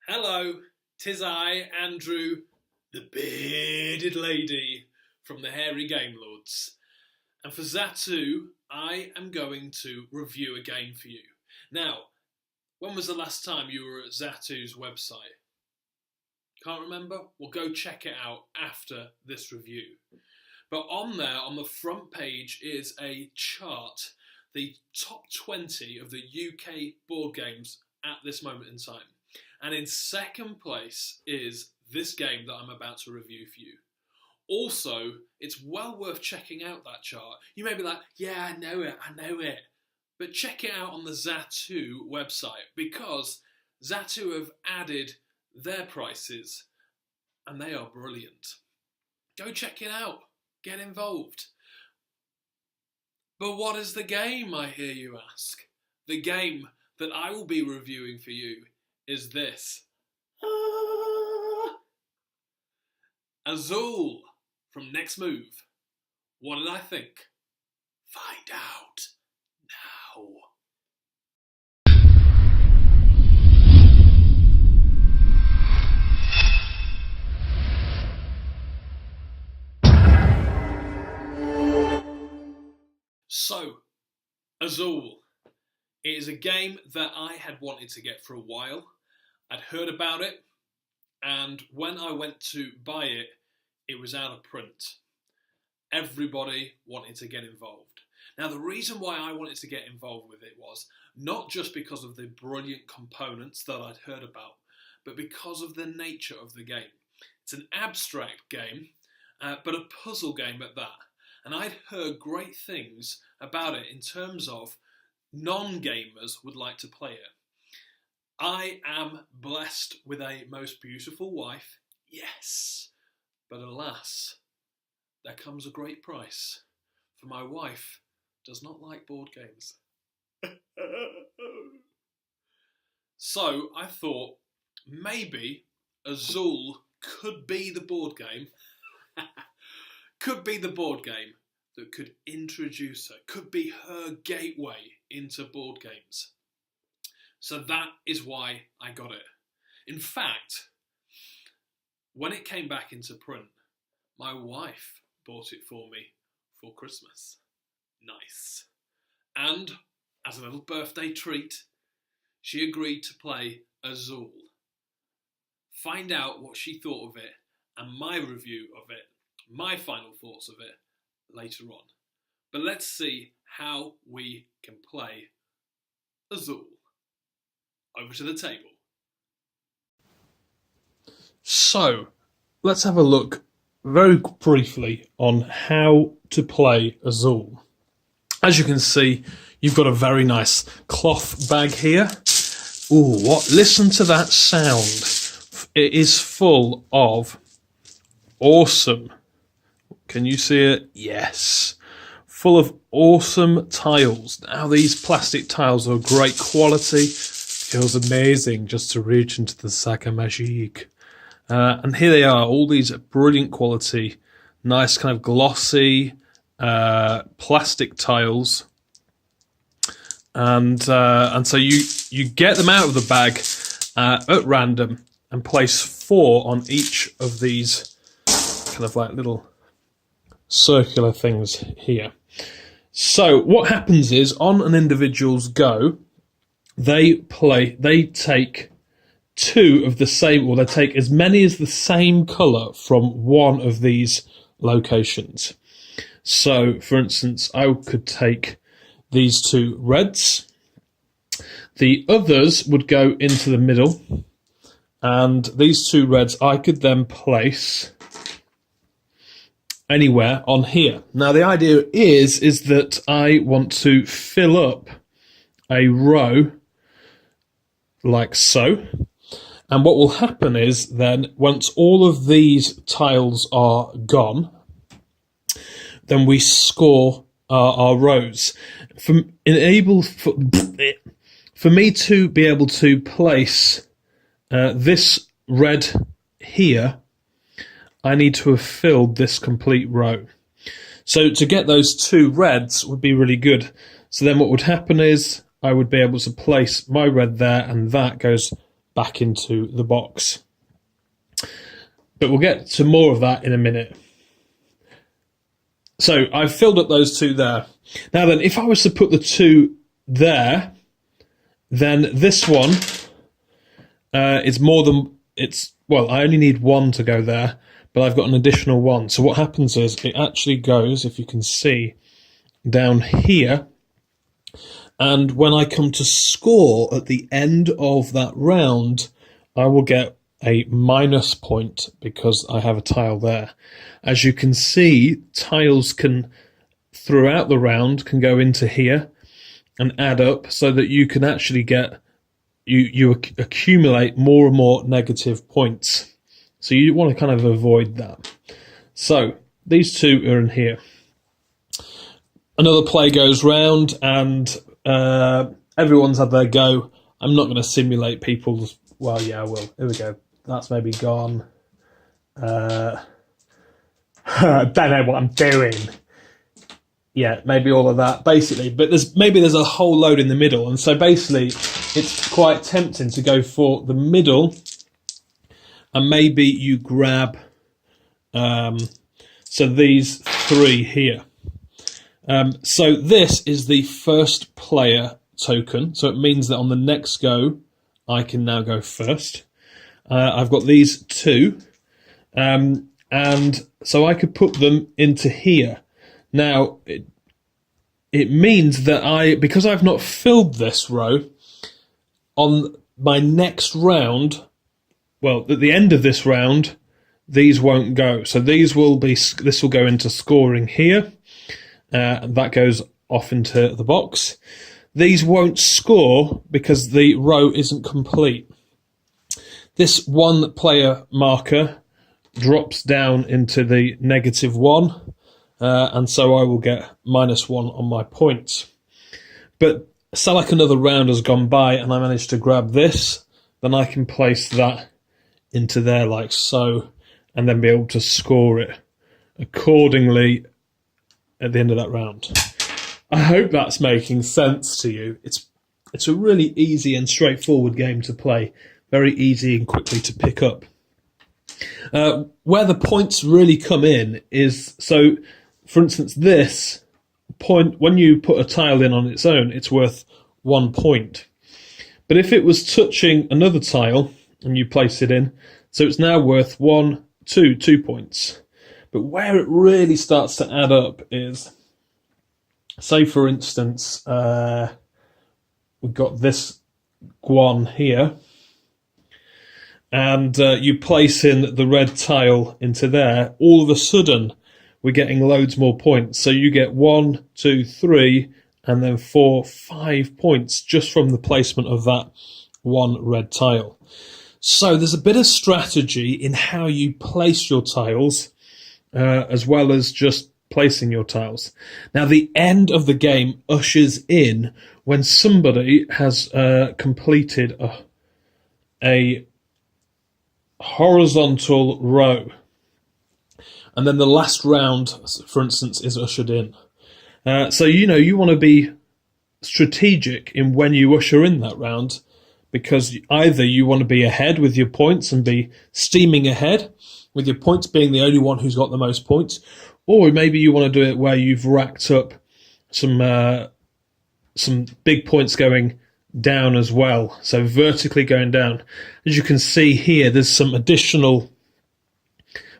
Hello, 'tis I, Andru, the bearded lady from the Hairy Game Lords. And for Zatu, I am going to review a game for you. Now, when was the last time you were at Zatu's website? Can't remember? Well, go check it out after this review. But on there, on the front page, is a chart, the top 20 of the UK board games at this moment in time. And in second place is this game that I'm about to review for you. Also, it's well worth checking out that chart. You may be like, yeah, I know it. But check it out on the Zatu website because Zatu have added their prices and they are brilliant. Go check it out. Get involved. But what is the game, I hear you ask? The game that I will be reviewing for you is this. Azul from Next Move. What did I think? Find out now. So, Azul. It is a game that I had wanted to get for a while. I'd heard about it, and when I went to buy it, it was out of print. Everybody wanted to get involved. Now, the reason why I wanted to get involved with it was not just because of the brilliant components that I'd heard about, but because of the nature of the game. It's an abstract game, but a puzzle game at that. And I'd heard great things about it in terms of non-gamers would like to play it. I am blessed with a most beautiful wife, yes, but alas, there comes a great price, for my wife does not like board games. So I thought maybe Azul could be the board game, that could introduce her, could be her gateway into board games. So that is why I got it. In fact, when it came back into print, my wife bought it for me for Christmas. Nice. And as a little birthday treat, she agreed to play Azul. Find out what she thought of it and my review of it, my final thoughts of it later on. But let's see how we can play Azul. Over to the table. So, let's have a look very briefly on how to play Azul. As you can see, you've got a very nice cloth bag here. Ooh, what? Listen to that sound. It is full of awesome. Can you see it? Yes. Full of awesome tiles. Now, these plastic tiles are great quality. Feels amazing just to reach into the sac à magique. And here they are, all these brilliant quality, nice kind of glossy plastic tiles. And so you get them out of the bag at random and place 4 on each of these kind of like little circular things here. So what happens is on an individual's go, they take 2 of the same, or they take as many as the same colour from one of these locations. So, for instance, I could take these 2 reds. The others would go into the middle, and these 2 reds I could then place anywhere on here. Now, the idea is that I want to fill up a row like so. And what will happen is then once all of these tiles are gone, then we score our rows. For me to be able to place this red here, I need to have filled this complete row. So to get those 2 reds would be really good. So then what would happen is I would be able to place my red there, and that goes back into the box. But we'll get to more of that in a minute. So I've filled up those two there. Now then, if I was to put the two there, then this one is more than, well, I only need one to go there, but I've got an additional one. So what happens is it actually goes, if you can see, down here. And when I come to score at the end of that round, I will get a minus point because I have a tile there. As you can see, tiles can, throughout the round, can go into here and add up so that you can actually get, you accumulate more and more negative points. So you want to kind of avoid that. So these two are in here. Another play goes round and everyone's had their go. I'm not going to simulate people's, well, yeah, I will. Here we go. That's maybe gone. I don't know what I'm doing. Yeah, maybe all of that, basically. But there's a whole load in the middle. And so basically, it's quite tempting to go for the middle. And maybe you grab, so these three here. So this is the first player token. So it means that on the next go, I can now go first. I've got these two. And so I could put them into here. Now, it means that because I've not filled this row, on my next round, well, at the end of this round, these won't go. So this will go into scoring here. And that goes off into the box. These won't score because the row isn't complete. This one player marker drops down into the -1, and so I will get -1 on my points. But say like another round has gone by and I managed to grab this, then I can place that into there like so, and then be able to score it accordingly at the end of that round. I hope that's making sense to you. It's a really easy and straightforward game to play. Very easy and quickly to pick up. Where the points really come in is, so for instance, this point, when you put a tile in on its own, it's worth 1 point. But if it was touching another tile and you place it in, so it's now worth 2 points. But where it really starts to add up is, say for instance, we've got this guan here, and you place in the red tile into there, all of a sudden we're getting loads more points. So you get 1, 2, 3, and then 4, 5 points just from the placement of that one red tile. So there's a bit of strategy in how you place your tiles, as well as just placing your tiles. Now, the end of the game ushers in when somebody has completed a horizontal row. And then the last round, for instance, is ushered in. So, you want to be strategic in when you usher in that round, because either you want to be ahead with your points and be steaming ahead, with your points being the only one who's got the most points, or maybe you want to do it where you've racked up some big points going down as well, so vertically going down. As you can see here, there's some additional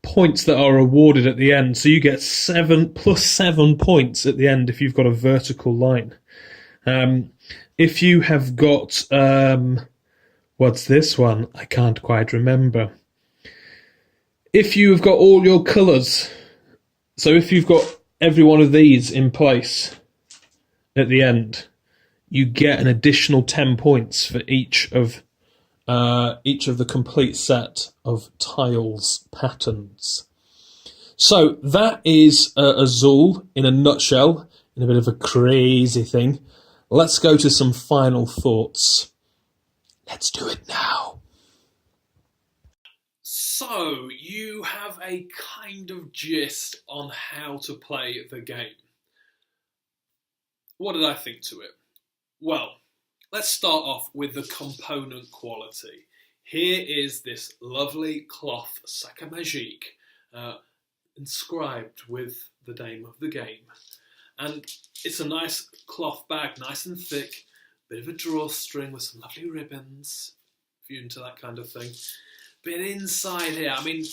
points that are awarded at the end, so you get 7 + 7 points at the end if you've got a vertical line. If you have got what's this one? I can't quite remember. If you've got all your colours, so if you've got every one of these in place at the end, you get an additional 10 points for each of the complete set of tiles patterns. So that is Azul in a nutshell, in a bit of a crazy thing. Let's go to some final thoughts. Let's do it now. So, you have a kind of gist on how to play the game. What did I think to it? Well, let's start off with the component quality. Here is this lovely cloth sac à magique inscribed with the name of the game. And it's a nice cloth bag, nice and thick, bit of a drawstring with some lovely ribbons, if you're into that kind of thing. But inside here, I mean,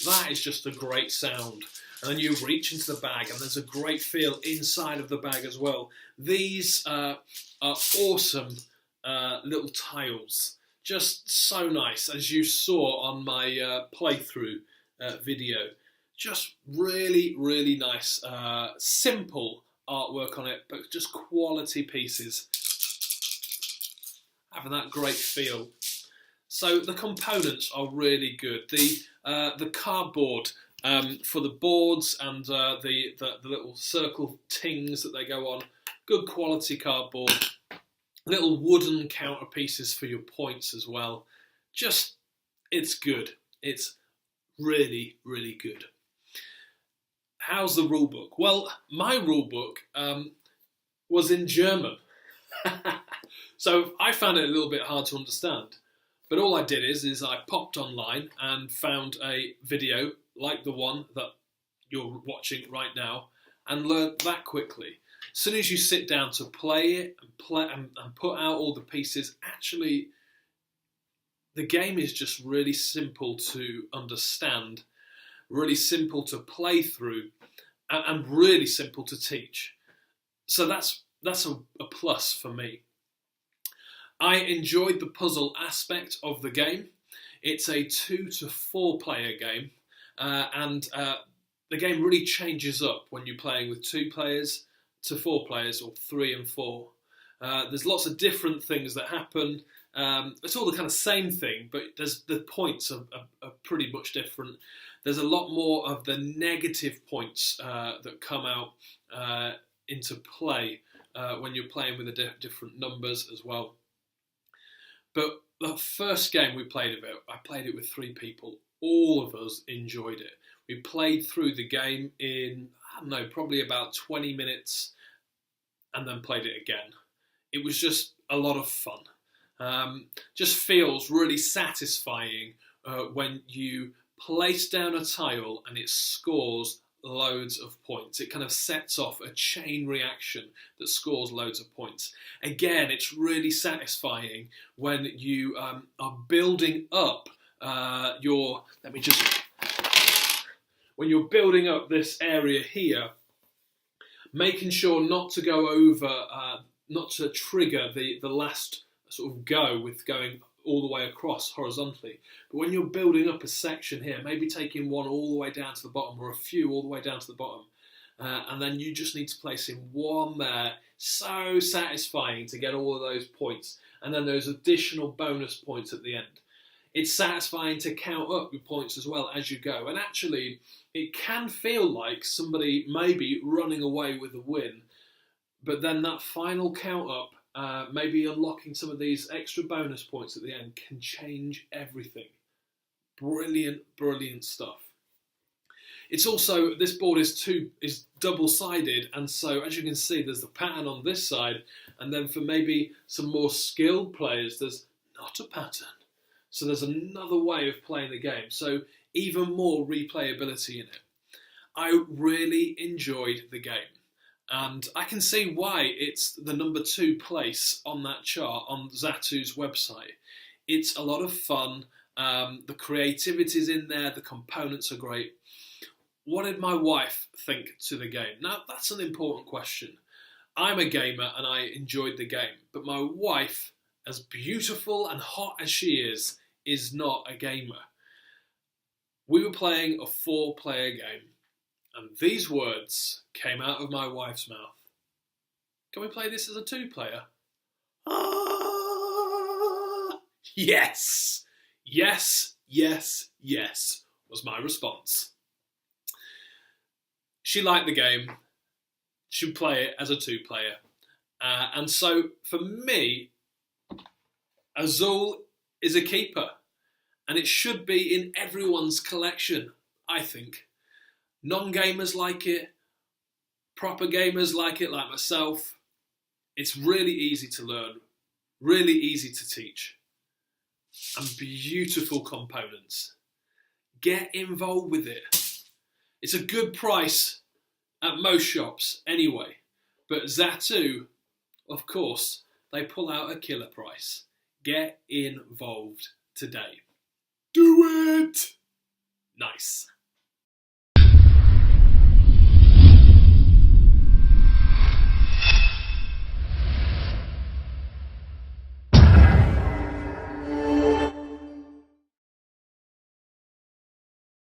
that is just a great sound. And then you reach into the bag and there's a great feel inside of the bag as well. These are awesome little tiles. Just so nice, as you saw on my playthrough video. Just really, really nice, simple artwork on it, but just quality pieces. Having that great feel. So the components are really good. The cardboard for the boards and the little circle tings that they go on, good quality cardboard. Little wooden counter pieces for your points as well. Just, it's good. It's really, really good. How's the rulebook? Well, my rulebook was in German. So I found it a little bit hard to understand. But all I did is I popped online and found a video like the one that you're watching right now and learned that quickly. As soon as you sit down to play it and put out all the pieces, actually the game is just really simple to understand, really simple to play through, and really simple to teach. So that's a plus for me. I enjoyed the puzzle aspect of the game. It's a 2 to 4 player game, and the game really changes up when you're playing with 2 players to 4 players, or 3 and 4. There's lots of different things that happen. It's all the kind of same thing, but the points are pretty much different. There's a lot more of the negative points that come out into play when you're playing with the different numbers as well. But the first game we played of it, I played it with 3 people. All of us enjoyed it. We played through the game in, I don't know, probably about 20 minutes and then played it again. It was just a lot of fun. Just feels really satisfying when you place down a tile and it scores loads of points. It kind of sets off a chain reaction that scores loads of points. Again, it's really satisfying when you are building up when you're building up this area here, making sure not to go over, not to trigger the last sort of go with going all the way across horizontally. But when you're building up a section here, maybe taking one all the way down to the bottom or a few all the way down to the bottom, and then you just need to place in one there. So satisfying to get all of those points, and then those additional bonus points at the end. It's satisfying to count up your points as well as you go, and actually it can feel like somebody may be running away with a win, but then that final count up, maybe unlocking some of these extra bonus points at the end, can change everything. Brilliant, brilliant stuff. It's also, this board is double-sided, and so as you can see, there's the pattern on this side, and then for maybe some more skilled players, there's not a pattern. So there's another way of playing the game, so even more replayability in it. I really enjoyed the game, and I can see why it's the number 2 place on that chart on Zatu's website. It's a lot of fun, the creativity's in there, the components are great. What did my wife think to the game? Now, that's an important question. I'm a gamer and I enjoyed the game, but my wife, as beautiful and hot as she is not a gamer. We were playing a 4-player game, and these words came out of my wife's mouth. Can we play this as a 2-player? Yes! Yes, yes, yes, was my response. She liked the game. She'd play it as a 2-player. And so, for me, Azul is a keeper. And it should be in everyone's collection, I think. Non-gamers like it. Proper gamers like it, like myself. It's really easy to learn. Really easy to teach. and beautiful components. Get involved with it. It's a good price at most shops anyway, but Zatu, of course, they pull out a killer price. Get involved today. Do it! Nice.